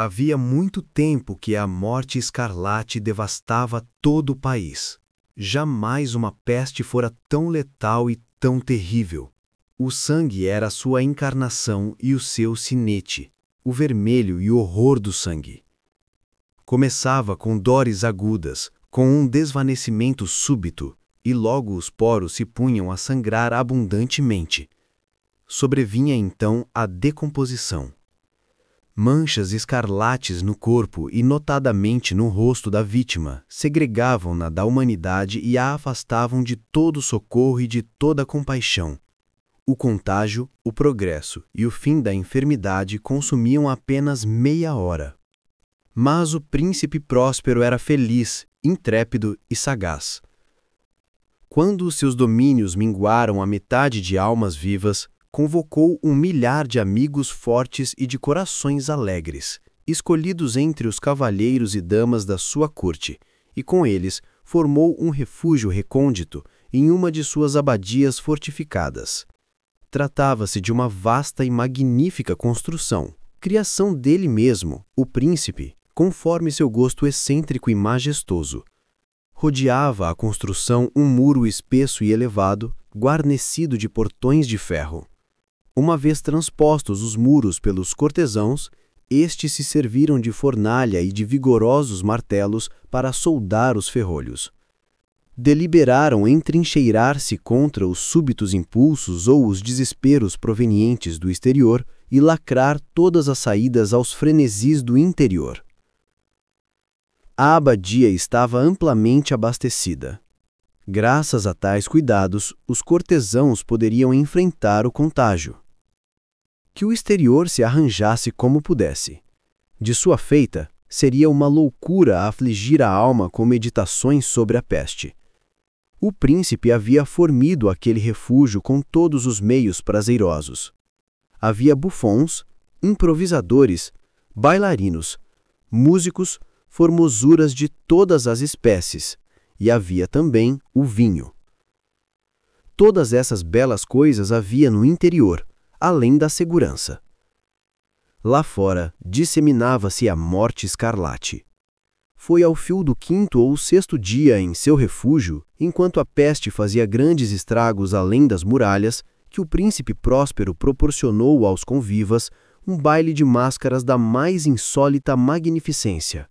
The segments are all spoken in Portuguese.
Havia muito tempo que a morte escarlate devastava todo o país. Jamais uma peste fora tão letal e tão terrível. O sangue era sua encarnação e o seu sinete, o vermelho e o horror do sangue. Começava com dores agudas, com um desvanecimento súbito, e logo os poros se punham a sangrar abundantemente. Sobrevinha então a decomposição. Manchas escarlates no corpo e notadamente no rosto da vítima segregavam-na da humanidade e a afastavam de todo socorro e de toda compaixão. O contágio, o progresso e o fim da enfermidade consumiam apenas meia hora. Mas o príncipe Próspero era feliz, intrépido e sagaz. Quando os seus domínios minguaram a metade de almas vivas, convocou 1 milhar de amigos fortes e de corações alegres, escolhidos entre os cavalheiros e damas da sua corte, e com eles formou um refúgio recôndito em uma de suas abadias fortificadas. Tratava-se de uma vasta e magnífica construção, criação dele mesmo, o príncipe, conforme seu gosto excêntrico e majestoso. Rodeava a construção um muro espesso e elevado, guarnecido de portões de ferro. Uma vez transpostos os muros pelos cortesãos, estes se serviram de fornalha e de vigorosos martelos para soldar os ferrolhos. Deliberaram entrincheirar-se contra os súbitos impulsos ou os desesperos provenientes do exterior e lacrar todas as saídas aos frenesis do interior. A abadia estava amplamente abastecida. Graças a tais cuidados, os cortesãos poderiam enfrentar o contágio. Que o exterior se arranjasse como pudesse. De sua feita, seria uma loucura afligir a alma com meditações sobre a peste. O príncipe havia formido aquele refúgio com todos os meios prazerosos. Havia bufons, improvisadores, bailarinos, músicos, formosuras de todas as espécies, e havia também o vinho. Todas essas belas coisas havia no interior, além da segurança. Lá fora, disseminava-se a morte escarlate. Foi ao fio do 5º ou 6º dia em seu refúgio, enquanto a peste fazia grandes estragos além das muralhas, que o príncipe Próspero proporcionou aos convivas um baile de máscaras da mais insólita magnificência.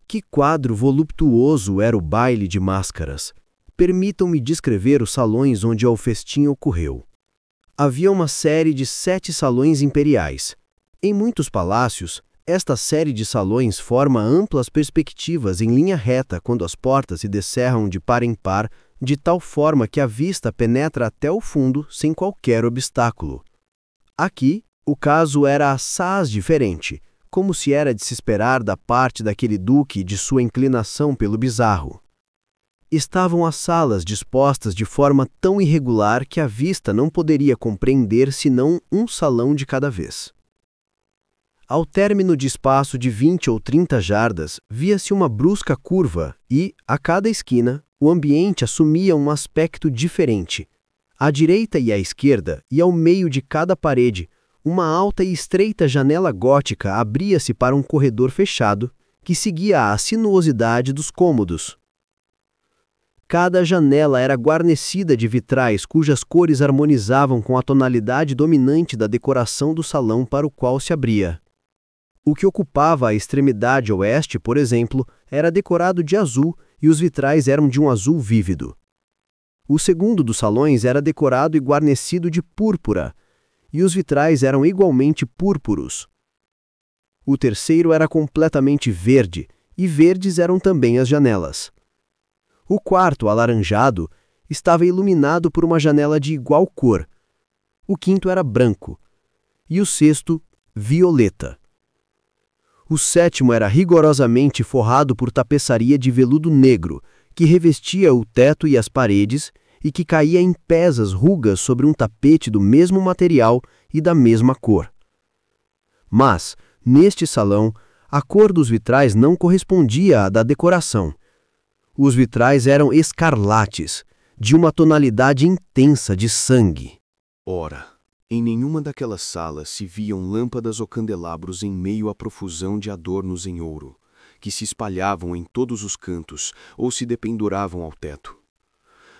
Que quadro voluptuoso era o baile de máscaras! Permitam-me descrever os salões onde o festim ocorreu. Havia uma série de 7 salões imperiais. Em muitos palácios, esta série de salões forma amplas perspectivas em linha reta quando as portas se descerram de par em par, de tal forma que a vista penetra até o fundo sem qualquer obstáculo. Aqui, o caso era assaz diferente, como se era de se esperar da parte daquele duque de sua inclinação pelo bizarro. Estavam as salas dispostas de forma tão irregular que a vista não poderia compreender senão um salão de cada vez. Ao término de espaço de 20 ou 30 jardas, via-se uma brusca curva e, a cada esquina, o ambiente assumia um aspecto diferente. À direita e à esquerda, e ao meio de cada parede, uma alta e estreita janela gótica abria-se para um corredor fechado, que seguia a sinuosidade dos cômodos. Cada janela era guarnecida de vitrais cujas cores harmonizavam com a tonalidade dominante da decoração do salão para o qual se abria. O que ocupava a extremidade oeste, por exemplo, era decorado de azul e os vitrais eram de um azul vívido. O segundo dos salões era decorado e guarnecido de púrpura, e os vitrais eram igualmente púrpuros. O terceiro era completamente verde, e verdes eram também as janelas. O quarto, alaranjado, estava iluminado por uma janela de igual cor. O quinto era branco, e o sexto, violeta. O sétimo era rigorosamente forrado por tapeçaria de veludo negro, que revestia o teto e as paredes, e que caía em pesas rugas sobre um tapete do mesmo material e da mesma cor. Mas, neste salão, a cor dos vitrais não correspondia à da decoração. Os vitrais eram escarlates, de uma tonalidade intensa de sangue. Ora, Em nenhuma daquelas salas se viam lâmpadas ou candelabros em meio à profusão de adornos em ouro, que se espalhavam em todos os cantos ou se dependuravam ao teto.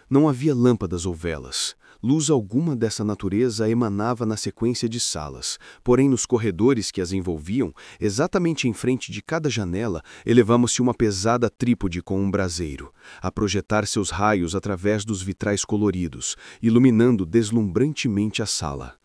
Não havia lâmpadas ou velas. Luz alguma dessa natureza emanava na sequência de salas, porém nos corredores que as envolviam, exatamente em frente de cada janela, elevava-se uma pesada trípode com um braseiro, a projetar seus raios através dos vitrais coloridos, iluminando deslumbrantemente a sala.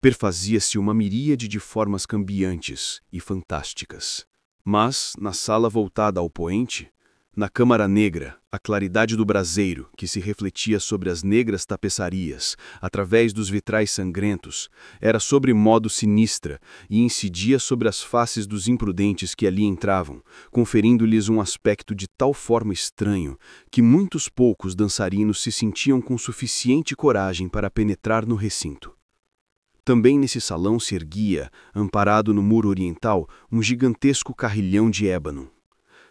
Perfazia-se uma miríade de formas cambiantes e fantásticas. Mas, na sala voltada ao poente, na câmara negra, a claridade do braseiro, que se refletia sobre as negras tapeçarias, através dos vitrais sangrentos, era sobremodo sinistra e incidia sobre as faces dos imprudentes que ali entravam, conferindo-lhes um aspecto de tal forma estranho que muitos poucos dançarinos se sentiam com suficiente coragem para penetrar no recinto. Também nesse salão se erguia, amparado no muro oriental, um gigantesco carrilhão de ébano.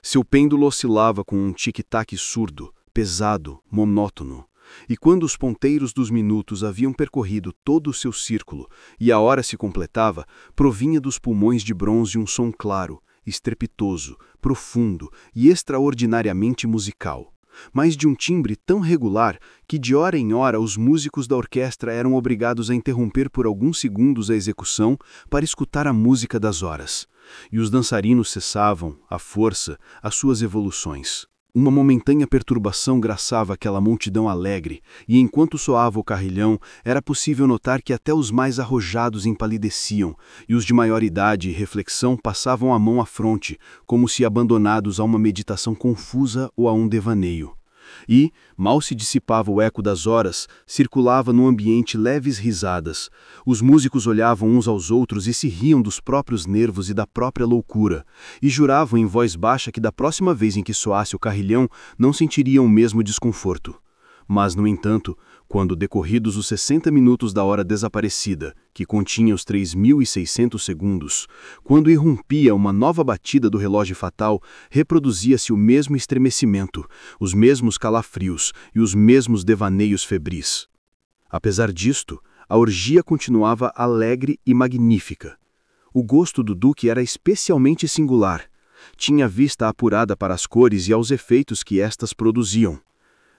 Seu pêndulo oscilava com um tic-tac surdo, pesado, monótono, e quando os ponteiros dos minutos haviam percorrido todo o seu círculo e a hora se completava, provinha dos pulmões de bronze um som claro, estrepitoso, profundo e extraordinariamente musical, mas de um timbre tão regular que de hora em hora os músicos da orquestra eram obrigados a interromper por alguns segundos a execução para escutar a música das horas. E os dançarinos cessavam, à força, as suas evoluções. Uma momentânea perturbação graçava aquela multidão alegre, e enquanto soava o carrilhão, era possível notar que até os mais arrojados empalideciam, e os de maior idade e reflexão passavam a mão à fronte, como se abandonados a uma meditação confusa ou a um devaneio. E, mal se dissipava o eco das horas, circulava no ambiente leves risadas. Os músicos olhavam uns aos outros e se riam dos próprios nervos e da própria loucura, e juravam em voz baixa que da próxima vez em que soasse o carrilhão não sentiriam o mesmo desconforto. Mas, no entanto, quando decorridos os 60 minutos da hora desaparecida, que continha os 3.600 segundos, quando irrompia uma nova batida do relógio fatal, reproduzia-se o mesmo estremecimento, os mesmos calafrios e os mesmos devaneios febris. Apesar disto, a orgia continuava alegre e magnífica. O gosto do duque era especialmente singular. Tinha a vista apurada para as cores e aos efeitos que estas produziam.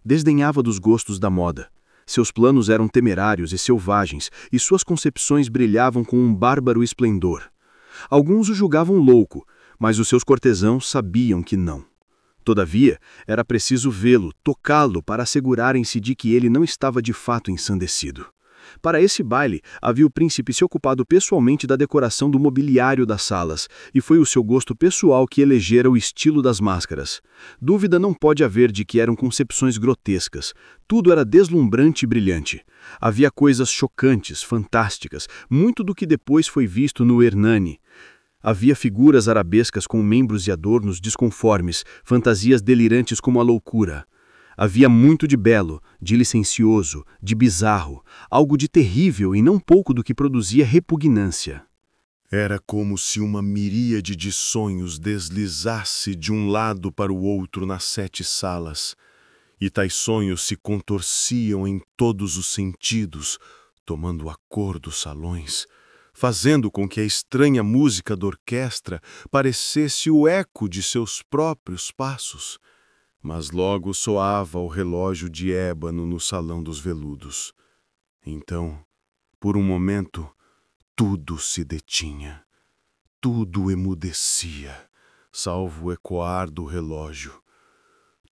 Desdenhava dos gostos da moda. Seus planos eram temerários e selvagens, e suas concepções brilhavam com um bárbaro esplendor. Alguns o julgavam louco, mas os seus cortesãos sabiam que não. Todavia, era preciso vê-lo, tocá-lo, para assegurarem-se de que ele não estava de fato ensandecido. Para esse baile, havia o príncipe se ocupado pessoalmente da decoração do mobiliário das salas, e foi o seu gosto pessoal que elegera o estilo das máscaras. Dúvida não pode haver de que eram concepções grotescas. Tudo era deslumbrante e brilhante. Havia coisas chocantes, fantásticas, muito do que depois foi visto no Hernani. Havia figuras arabescas com membros e adornos desconformes, fantasias delirantes como a loucura. Havia muito de belo, de licencioso, de bizarro, algo de terrível e não pouco do que produzia repugnância. Era como se uma miríade de sonhos deslizasse de um lado para o outro nas 7 salas, e tais sonhos se contorciam em todos os sentidos, tomando a cor dos salões, fazendo com que a estranha música da orquestra parecesse o eco de seus próprios passos. Mas logo soava o relógio de ébano no salão dos veludos. Então, por um momento, tudo se detinha, tudo emudecia, salvo o ecoar do relógio.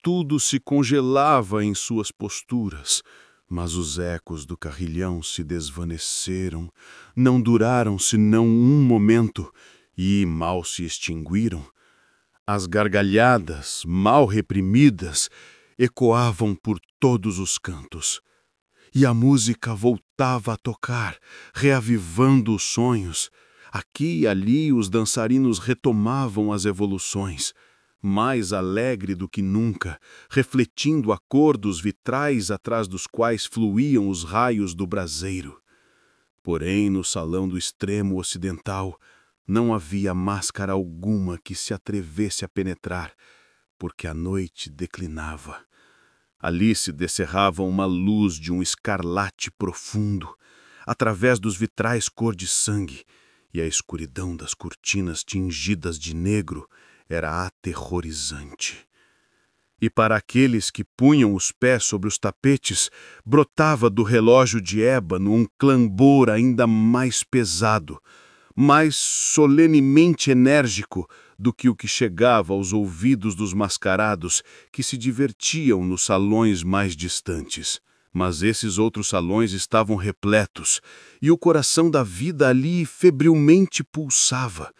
Tudo se congelava em suas posturas, mas os ecos do carrilhão se desvaneceram, não duraram senão um momento e mal se extinguiram. As gargalhadas, mal reprimidas, ecoavam por todos os cantos. E a música voltava a tocar, reavivando os sonhos. Aqui e ali os dançarinos retomavam as evoluções, mais alegre do que nunca, refletindo a cor dos vitrais atrás dos quais fluíam os raios do braseiro. Porém, no salão do extremo ocidental, não havia máscara alguma que se atrevesse a penetrar, porque a noite declinava. Ali se descerrava uma luz de um escarlate profundo. através dos vitrais cor de sangue, e a escuridão das cortinas tingidas de negro era aterrorizante. E para aqueles que punham os pés sobre os tapetes, brotava do relógio de ébano um clangor ainda mais pesado, mais solenemente enérgico do que o que chegava aos ouvidos dos mascarados que se divertiam nos salões mais distantes. Mas esses outros salões estavam repletos, e o coração da vida ali febrilmente pulsava.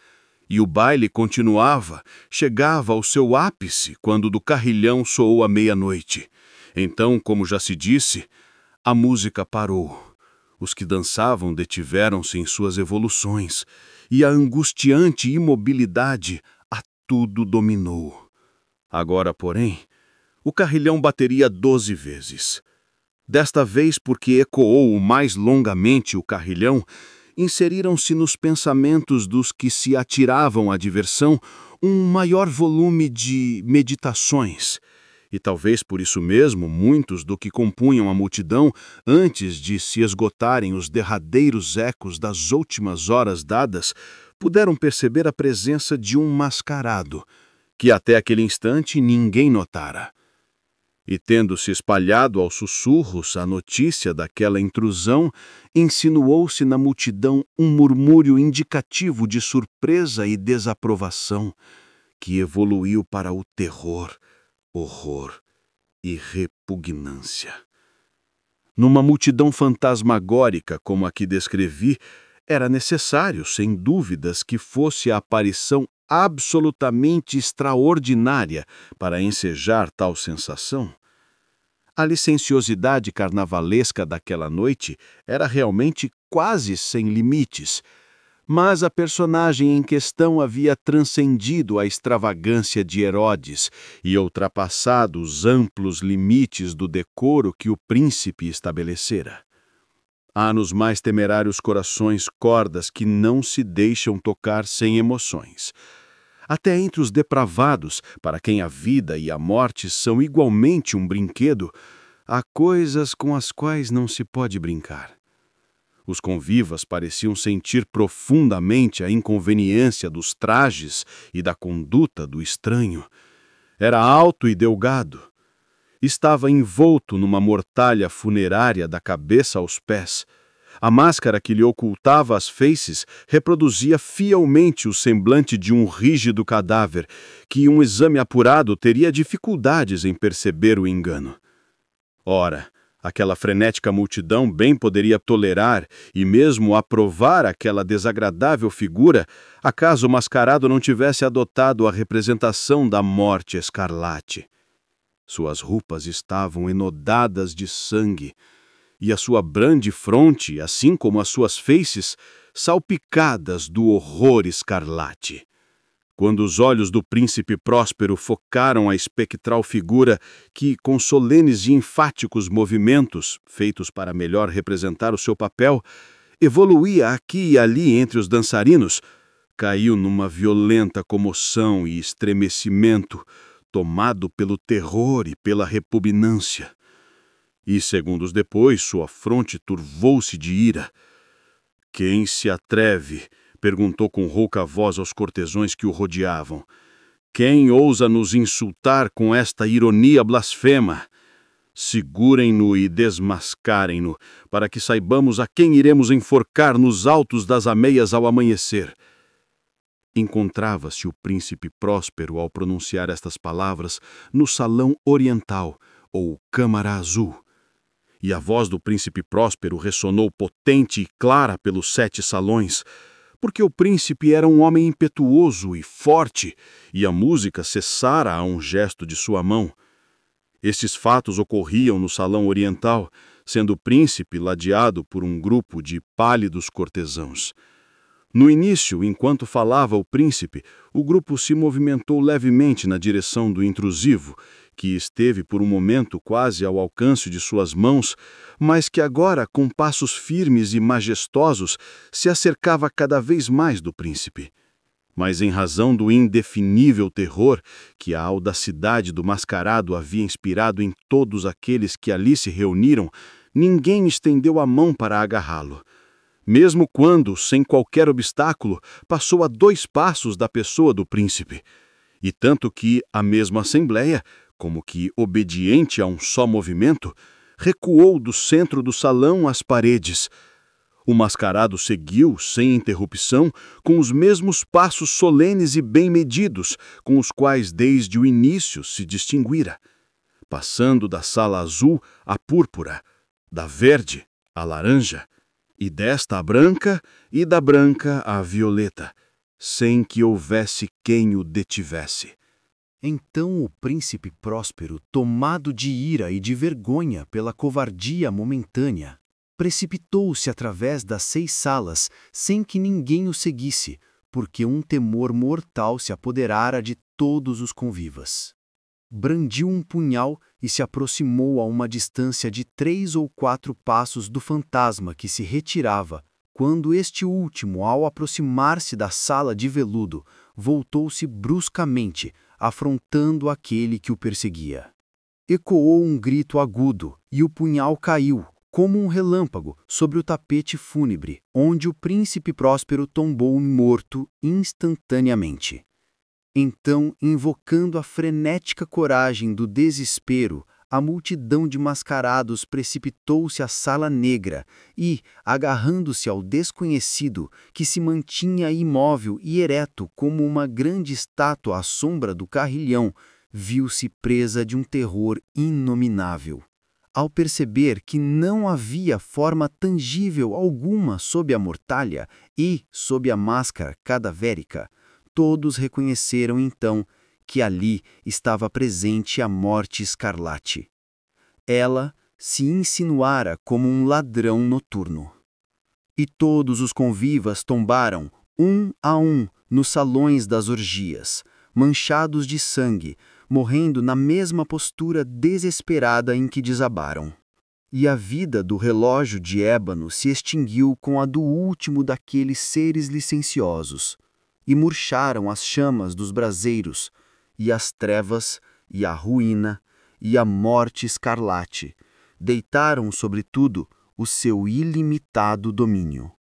E o baile continuava, chegava ao seu ápice quando do carrilhão soou a meia-noite. Então, como já se disse, a música parou. Os que dançavam detiveram-se em suas evoluções, e a angustiante imobilidade a tudo dominou. Agora, porém, o carrilhão bateria 12 vezes. Desta vez, porque ecoou mais longamente o carrilhão, inseriram-se nos pensamentos dos que se atiravam à diversão um maior volume de meditações. E talvez por isso mesmo muitos do que compunham a multidão, antes de se esgotarem os derradeiros ecos das últimas horas dadas, puderam perceber a presença de um mascarado, que até aquele instante ninguém notara. E tendo-se espalhado aos sussurros a notícia daquela intrusão, insinuou-se na multidão um murmúrio indicativo de surpresa e desaprovação, que evoluiu para o terror, horror e repugnância. Numa multidão fantasmagórica como a que descrevi, era necessário, sem dúvidas, que fosse a aparição absolutamente extraordinária para ensejar tal sensação. A licenciosidade carnavalesca daquela noite era realmente quase sem limites, mas a personagem em questão havia transcendido a extravagância de Herodes e ultrapassado os amplos limites do decoro que o príncipe estabelecera. Há nos mais temerários corações cordas que não se deixam tocar sem emoções. Até entre os depravados, para quem a vida e a morte são igualmente um brinquedo, há coisas com as quais não se pode brincar. Os convivas pareciam sentir profundamente a inconveniência dos trajes e da conduta do estranho. Era alto e delgado. Estava envolto numa mortalha funerária da cabeça aos pés. A máscara que lhe ocultava as feices reproduzia fielmente o semblante de um rígido cadáver, que um exame apurado teria dificuldades em perceber o engano. Ora, aquela frenética multidão bem poderia tolerar e mesmo aprovar aquela desagradável figura, acaso o mascarado não tivesse adotado a representação da morte escarlate. Suas roupas estavam enodadas de sangue, e a sua brande fronte, assim como as suas feices, salpicadas do horror escarlate. Quando os olhos do príncipe Próspero focaram a espectral figura que, com solenes e enfáticos movimentos, feitos para melhor representar o seu papel, evoluía aqui e ali entre os dançarinos, caiu numa violenta comoção e estremecimento, tomado pelo terror e pela repugnância. E, segundos depois, sua fronte turvou-se de ira. "Quem se atreve?" perguntou com rouca voz aos cortesões que o rodeavam. "Quem ousa nos insultar com esta ironia blasfema? Segurem-no e desmascarem-no, para que saibamos a quem iremos enforcar nos altos das ameias ao amanhecer." Encontrava-se o príncipe Próspero ao pronunciar estas palavras no salão oriental, ou Câmara Azul. E a voz do príncipe Próspero ressonou potente e clara pelos 7 salões, porque o príncipe era um homem impetuoso e forte, e a música cessara a um gesto de sua mão. Estes fatos ocorriam no salão oriental, sendo o príncipe ladeado por um grupo de pálidos cortesãos. No início, enquanto falava o príncipe, o grupo se movimentou levemente na direção do intrusivo, que esteve por um momento quase ao alcance de suas mãos, mas que agora, com passos firmes e majestosos, se acercava cada vez mais do príncipe. Mas em razão do indefinível terror que a audacidade do mascarado havia inspirado em todos aqueles que ali se reuniram, ninguém estendeu a mão para agarrá-lo, mesmo quando, sem qualquer obstáculo, passou a 2 passos da pessoa do príncipe. E tanto que a mesma Assembleia, como que obediente a um só movimento, recuou do centro do salão às paredes. O mascarado seguiu, sem interrupção, com os mesmos passos solenes e bem medidos, com os quais desde o início se distinguira, passando da sala azul à púrpura, da verde à laranja, e desta à branca, e da branca à violeta, sem que houvesse quem o detivesse. Então o príncipe Próspero, tomado de ira e de vergonha pela covardia momentânea, precipitou-se através das 6 salas sem que ninguém o seguisse, porque um temor mortal se apoderara de todos os convivas. Brandiu um punhal e se aproximou a uma distância de 3 ou 4 passos do fantasma que se retirava, quando este último, ao aproximar-se da sala de veludo, voltou-se bruscamente, afrontando aquele que o perseguia. Ecoou um grito agudo e o punhal caiu, como um relâmpago, sobre o tapete fúnebre, onde o príncipe Próspero tombou morto instantaneamente. Então, invocando a frenética coragem do desespero, a multidão de mascarados precipitou-se à sala negra e, agarrando-se ao desconhecido, que se mantinha imóvel e ereto como uma grande estátua à sombra do carrilhão, viu-se presa de um terror inominável. Ao perceber que não havia forma tangível alguma sob a mortalha e sob a máscara cadavérica, todos reconheceram então que ali estava presente a Morte Escarlate. Ela se insinuara como um ladrão noturno. E todos os convivas tombaram, um a um, nos salões das orgias, manchados de sangue, morrendo na mesma postura desesperada em que desabaram. E a vida do relógio de ébano se extinguiu com a do último daqueles seres licenciosos, e murcharam as chamas dos braseiros, e as trevas, e a ruína, e a morte escarlate, deitaram sobre tudo o seu ilimitado domínio.